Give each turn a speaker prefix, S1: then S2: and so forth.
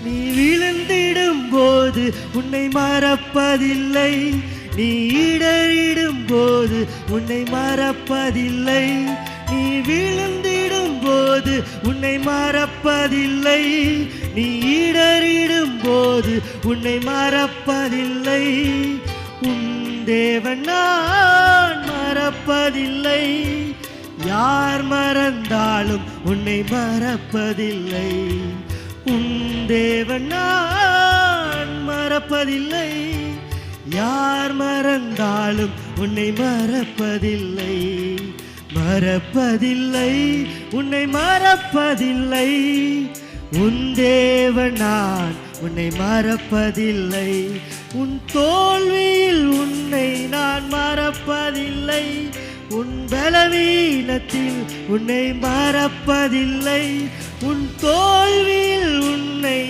S1: நீ விழுந்திடும் போது உன்னை மறப்பதில்லை, நீ இடறிடும் போது உன்னை மறப்பதில்லை, நீ விழுந்திடும் போது உன்னை மறப்பதில்லை, நீ இடறிடும் போது உன்னை மறப்பதில்லை. உன் தேவன் நான் மறப்பதில்லை, யார் மறந்தாலும் உன்னை மறப்பதில்லை. உன் தேவன் நான் மறப்பதில்லை, யார் மறந்தாலும் உன்னை மறப்பதில்லை. மறப்பதில்லை, உன்னை மறப்பதில்லை. உன் தேவன் நான் உன்னை மறப்பதில்லை. உன் தோல்வியில் உன்னை நான் மறப்பதில்லை, உன் பலவீனத்தில் உன்னை மறப்பதில்லை. உன் தோல்வியில் உன்னை